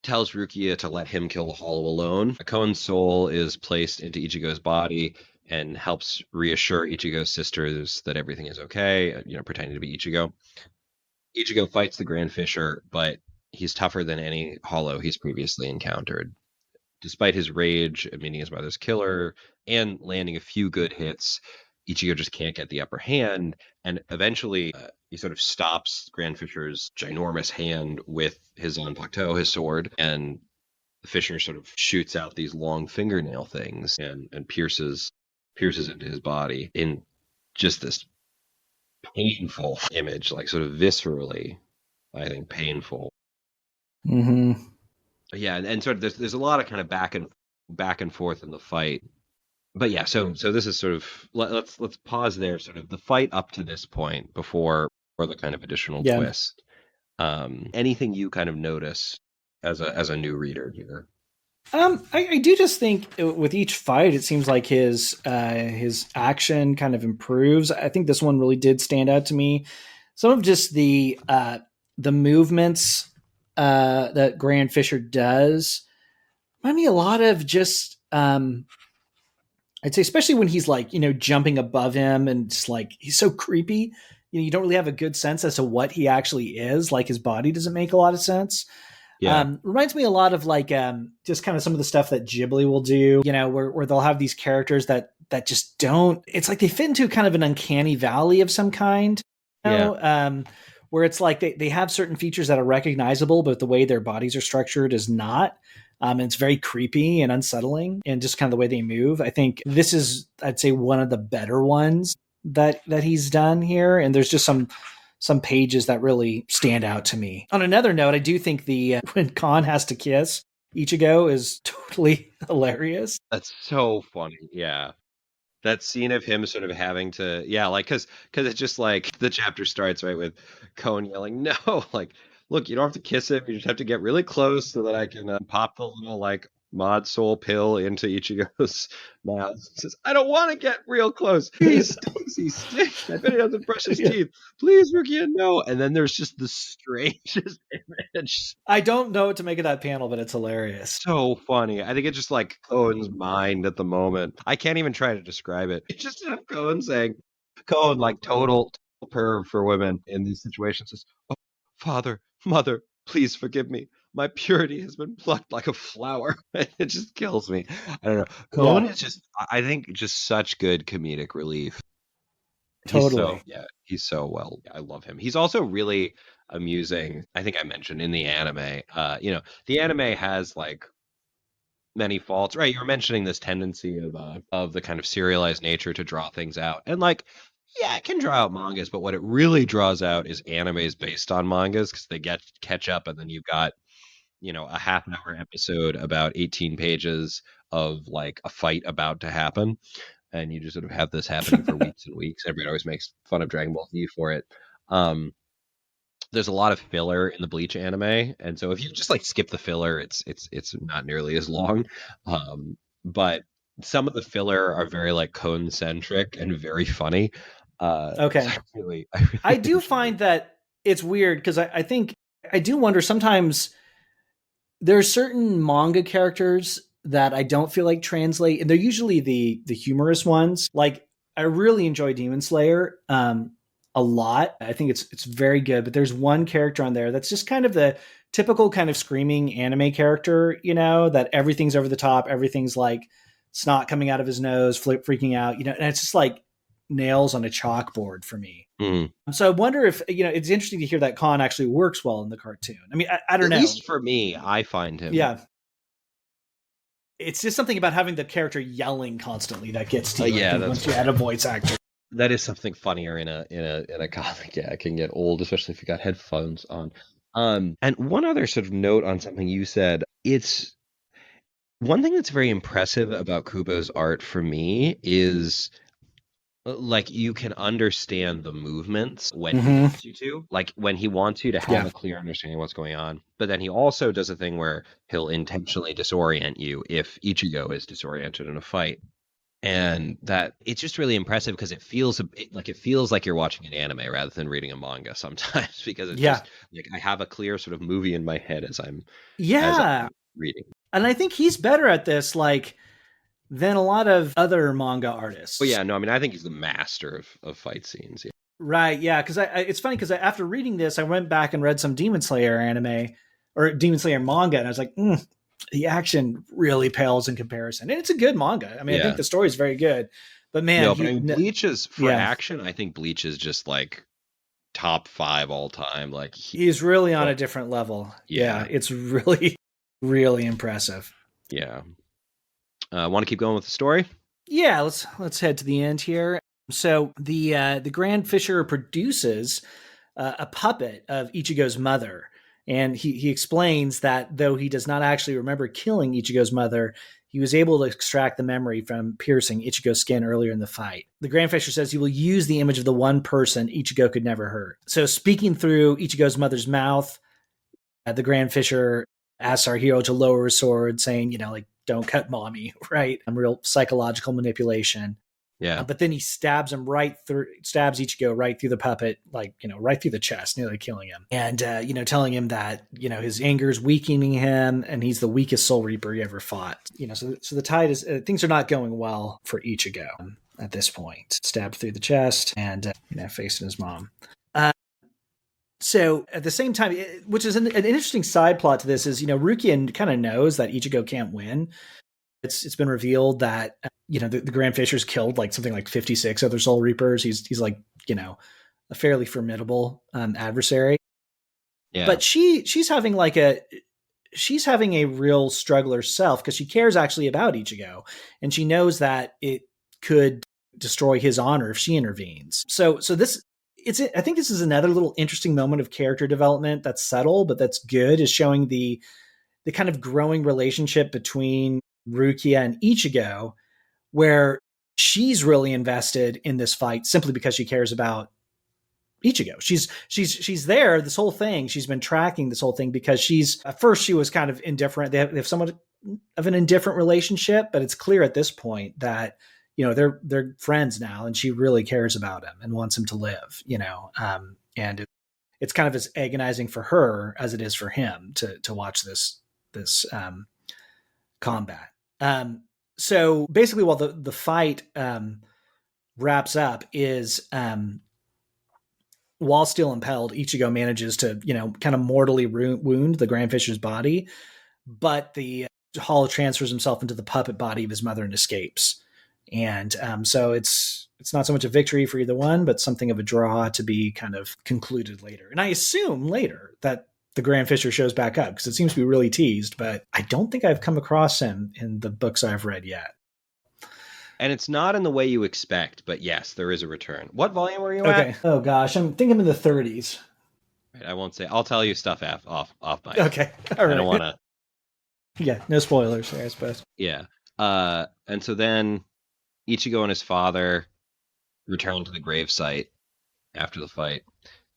tells Rukia to let him kill the Hollow alone. Akon's soul is placed into Ichigo's body and helps reassure Ichigo's sisters that everything is okay, pretending to be Ichigo. Ichigo fights the Grand Fisher, but he's tougher than any Hollow he's previously encountered. Despite his rage at meeting his mother's killer and landing a few good hits, Ichigo just can't get the upper hand, and eventually he sort of stops Grand Fisher's ginormous hand with his Zanpakuto, his sword, and the Fisher sort of shoots out these long fingernail things and pierces into his body in just this painful image, like sort of viscerally, I think, painful. Mm-hmm. Yeah, and sort of there's a lot of kind of back and forth in the fight. But yeah, so this is sort of let's pause there. Sort of the fight up to this point before or the kind of additional Yeah. twist. Anything you kind of notice as a new reader here? I do just think with each fight, it seems like his action kind of improves. I think this one really did stand out to me. Some of just the movements that Grand Fisher does remind me a lot of just I'd say especially when he's like jumping above him and just like he's so creepy. You don't really have a good sense as to what he actually is. Like his body doesn't make a lot of sense. Yeah, Reminds me a lot of like just kind of some of the stuff that Ghibli will do, where they'll have these characters that just don't. It's like they fit into kind of an uncanny valley of some kind, yeah, where it's like they have certain features that are recognizable, but the way their bodies are structured is not. And it's very creepy and unsettling, and just kind of the way they move. I think this is, I'd say, one of the better ones that he's done here. And there's just some pages that really stand out to me. On another note, I do think the when Khan has to kiss Ichigo is totally hilarious. that's so funny. Yeah, that scene of him sort of having to like because it's just like the chapter starts right with Cohen yelling no like look, you don't have to kiss him, you just have to get really close so that I can pop the little like mod soul pill into Ichigo's mouth. Says, "I don't want to get real close. He stinks. He stinks. I bet he doesn't brush his Yeah. teeth. Please, Rukia, no." And then there's just the strangest image. I don't know what to make of that panel, but it's hilarious. So funny. I think it's just like Cohen's mind at the moment. I can't even try to describe it. It's just Cohen saying, Cohen, like total perv for women in these situations, says, "Oh, Father, Mother, please forgive me. My purity has been plucked like a flower." It just kills me. I don't know. Cohen Yeah, is just, I think, just such good comedic relief. totally. He's so well. I love him. He's also really amusing. I think I mentioned in the anime, the anime has like many faults, right? You were mentioning this tendency of the kind of serialized nature to draw things out, and like, yeah, it can draw out mangas, but what it really draws out is animes based on mangas because they get catch up, and then you've got a half an hour episode about 18 pages of like a fight about to happen, and you just sort of have this happening for weeks and weeks. Everybody always makes fun of Dragon Ball Z for it. Um, there's a lot of filler in the Bleach anime, and so if you just like skip the filler, it's not nearly as long. But some of the filler are very like cone centric and very funny. So Okay. I really I do enjoy it. find that it's weird because I think I do wonder sometimes there are certain manga characters that I don't feel like translate, and they're usually the humorous ones. Like I really enjoy Demon Slayer a lot. I think it's very good, but there's one character on there that's just kind of the typical kind of screaming anime character, that everything's over the top, everything's like snot coming out of his nose, freaking out, and it's just like nails on a chalkboard for me. Mm. So I wonder if it's interesting to hear that Khan actually works well in the cartoon. I mean, I don't At know. least for me, I find him. Yeah, it's just something about having the character yelling constantly that gets to you. I Yeah, think that's once you add a voice actor. that is something funnier in a comic. Yeah, it can get old, especially if you got headphones on. And one other sort of note on something you said, it's one thing that's very impressive about Kubo's art for me is like you can understand the movements when he Mm-hmm. wants you to, like when he wants you to have Yeah, a clear understanding of what's going on. But then he also does a thing where he'll intentionally disorient you if Ichigo is disoriented in a fight. And that it's just really impressive because it feels like you're watching an anime rather than reading a manga sometimes because it's yeah, just like I have a clear sort of movie in my head as I'm yeah. reading. And I think he's better at this, like, than a lot of other manga But artists. yeah, no, I mean I think he's the master of fight scenes. Yeah. Right? Yeah, because it's funny because after reading this, I went back and read some Demon Slayer anime or Demon Slayer manga, and I was like, the action really pales in comparison. And it's a good manga. I mean, I think Yeah. the story is very good, but man, No, but I mean Bleach is for yeah, action, I think Bleach is just like top 5 all time. Like he's really on but a different level. Yeah, yeah. it's really, really impressive. Yeah. Want to keep going with the story? Yeah, let's head to the end here. So the Grand Fisher produces a puppet of Ichigo's mother, and he explains that though he does not actually remember killing Ichigo's mother, he was able to extract the memory from piercing Ichigo's skin earlier in the fight. The Grand Fisher says he will use the image of the one person Ichigo could never hurt. So speaking through Ichigo's mother's mouth, the Grand Fisher asks our hero to lower his sword, saying, like, don't cut mommy, right? Real psychological manipulation. Yeah. But then he stabs Ichigo right through the puppet, like, right through the chest, nearly killing him. And, telling him that, his anger is weakening him and he's the weakest Soul Reaper he ever fought. So the tide is, things are not going well for Ichigo at this point. Stabbed through the chest and, facing his mom. So at the same time, which is an interesting side plot to this is, Rukia kind of knows that Ichigo can't win. It's been revealed that the Grand Fisher's killed like something like 56 other Soul Reapers. He's like a fairly formidable adversary. Yeah. But she's having a real struggle herself because she cares actually about Ichigo, and she knows that it could destroy his honor if she intervenes. So this I think this is another little interesting moment of character development that's subtle but that's good, is showing the kind of growing relationship between Rukia and Ichigo, where she's really invested in this fight simply because she cares about Ichigo. She's there this whole thing. She's been tracking this whole thing because at first she was kind of indifferent. They have somewhat of an indifferent relationship, but it's clear at this point that, they're friends now, and she really cares about him and wants him to live, and it's kind of as agonizing for her as it is for him to watch this combat. So basically, while the fight wraps up, is while still impelled, Ichigo manages to kind of mortally wound the Grand Fisher's body, but the Hall transfers himself into the puppet body of his mother and escapes. And so it's not so much a victory for either one, but something of a draw to be kind of concluded later. And I assume later that the Grand Fisher shows back up, because it seems to be really teased, but I don't think I've come across him in the books I've read yet. And it's not in the way you expect, but yes, there is a return. What volume are you at? Okay. Oh gosh, I think I'm in the 30s. Right, I won't say. I'll tell you stuff off mic. Okay. All right. I don't want to. Yeah, no spoilers there, I suppose. Yeah. And so then Ichigo and his father return to the gravesite after the fight.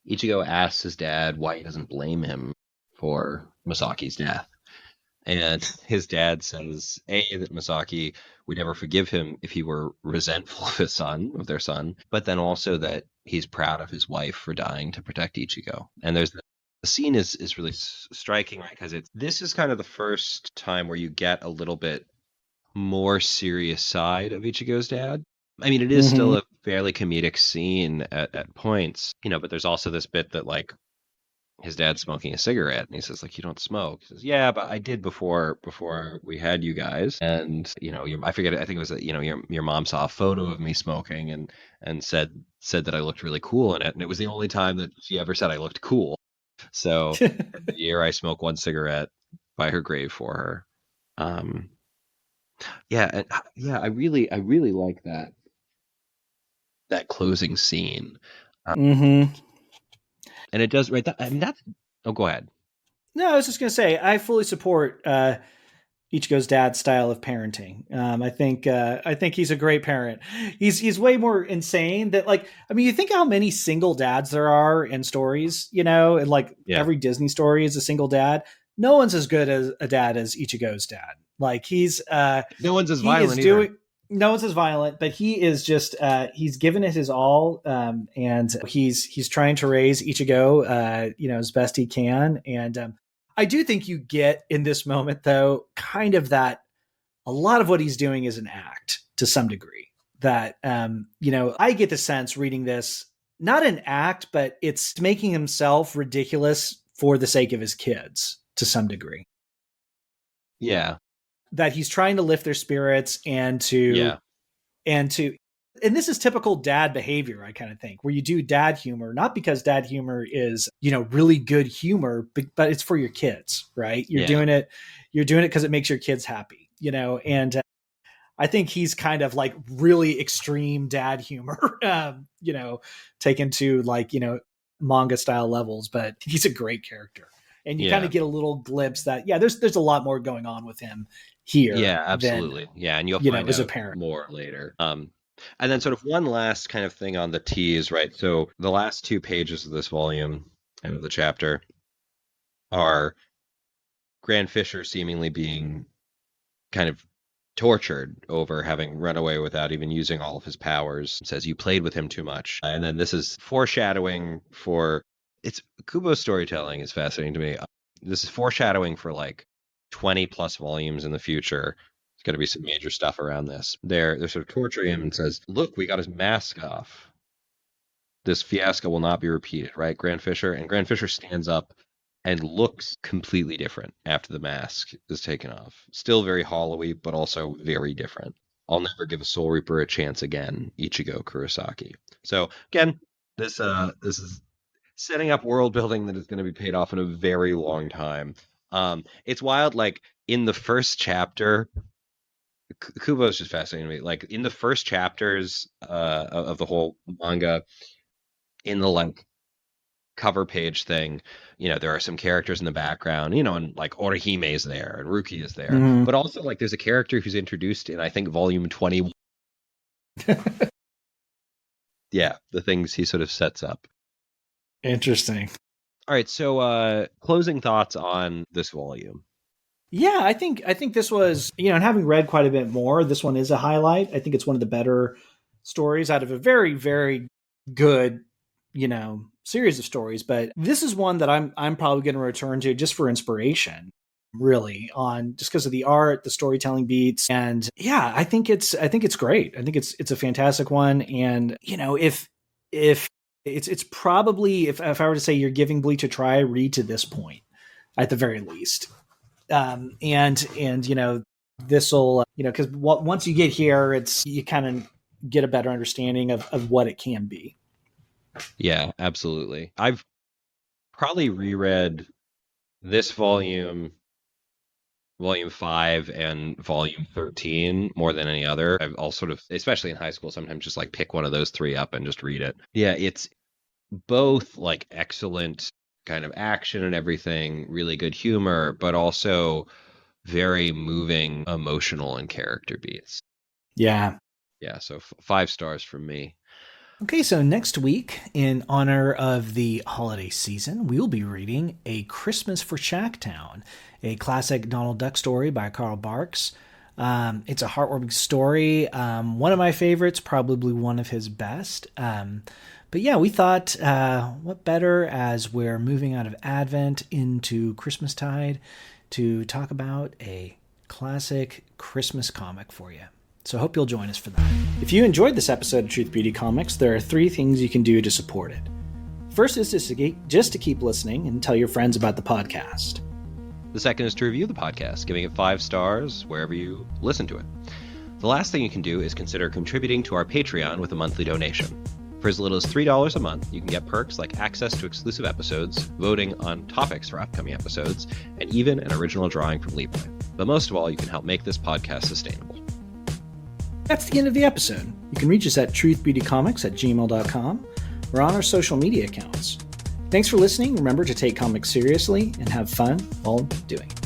Ichigo asks his dad why he doesn't blame him for Masaki's death. And his dad says, A, that Masaki would never forgive him if he were resentful of their son, but then also that he's proud of his wife for dying to protect Ichigo. And the scene is really striking, right? Because this is kind of the first time where you get a little bit more serious side of Ichigo's dad. I mean, it is still a fairly comedic scene at points, but there's also this bit that, like, his dad's smoking a cigarette, and he says, like, you don't smoke. He says, yeah, but I did before we had you guys. And, I forget, I think it was, your mom saw a photo of me smoking and said that I looked really cool in it. And it was the only time that she ever said I looked cool. So the year I smoke one cigarette by her grave for her. I really like that closing scene. And it does, right? Oh, go ahead. No, I was just going to say, I fully support Ichigo's dad's style of parenting. I think he's a great parent. He's way more insane that, like, I mean, you think how many single dads there are in stories, and like every Disney story is a single dad. No one's as good as a dad as Ichigo's dad. Like, he's no one's as violent either. No one's as violent, but he is just he's given it his all, and he's trying to raise Ichigo as best he can. And I do think you get in this moment, though, kind of that a lot of what he's doing is an act to some degree. That I get the sense reading this, not an act, but it's making himself ridiculous for the sake of his kids to some degree. Yeah. That he's trying to lift their spirits and this is typical dad behavior, I kind of think, where you do dad humor, not because dad humor is, really good humor, but it's for your kids, right? You're doing it because it makes your kids happy, and I think he's kind of like really extreme dad humor, taken to, like, manga style levels, but he's a great character. And you kind of get a little glimpse that, there's a lot more going on with him here. Yeah, absolutely. And you'll find as out a parent more later. And then sort of one last kind of thing on the tease, right? So the last 2 pages of this volume and of the chapter are Grand Fisher seemingly being kind of tortured over having run away without even using all of his powers. It says, you played with him too much. And then this is foreshadowing for... Kubo's storytelling is fascinating to me. This is foreshadowing for like 20 plus volumes in the future. There's going to be some major stuff around this. They're sort of torturing him and says, look, we got his mask off. This fiasco will not be repeated, right, Grand Fisher? And Grand Fisher stands up and looks completely different after the mask is taken off. Still very hollowy, but also very different. I'll never give a Soul Reaper a chance again, Ichigo Kurosaki. So again, this is setting up world building that is going to be paid off in a very long time. It's wild. Like, in the first chapter, Kubo's just fascinating to me. Like, in the first chapters of the whole manga, in the like cover page thing, there are some characters in the background, and like Orihime is there and Ruki is there, but also like there's a character who's introduced in, I think, volume 20. Yeah, the things he sort of sets up. Interesting. All right, so closing thoughts on this volume. Yeah, I think this was, and having read quite a bit more, this one is a highlight. I think it's one of the better stories out of a very, very good, series of stories. But this is one that I'm probably going to return to just for inspiration, really, on just because of the art, the storytelling beats, and yeah, I think it's great. I think it's a fantastic one, and if it's probably if I were to say you're giving Bleach a try, read to this point at the very least. And this will because once you get here, it's you kind of get a better understanding of what it can be. Yeah, absolutely. I've probably reread this volume 5 and volume 13 more than any other. I'll sort of, especially in high school, sometimes just like pick one of those three up and just read it. Yeah, it's both like excellent kind of action and everything, really good humor, but also very moving emotional and character beats. Yeah. Yeah, so 5 stars from me. Okay, so next week, in honor of the holiday season, we will be reading A Christmas for Shacktown, a classic Donald Duck story by Carl Barks. It's a heartwarming story, one of my favorites, probably one of his best. But yeah, we thought, what better as we're moving out of Advent into Christmastide to talk about a classic Christmas comic for you. So I hope you'll join us for that. If you enjoyed this episode of Truth Beauty Comics, there are 3 things you can do to support it. First is just to keep listening and tell your friends about the podcast. The second is to review the podcast, giving it 5 stars wherever you listen to it. The last thing you can do is consider contributing to our Patreon with a monthly donation. For as little as $3 a month, you can get perks like access to exclusive episodes, voting on topics for upcoming episodes, and even an original drawing from Levi. But most of all, you can help make this podcast sustainable. That's the end of the episode. You can reach us at truthbeautycomics@gmail.com or on our social media accounts. Thanks for listening. Remember to take comics seriously and have fun while doing it.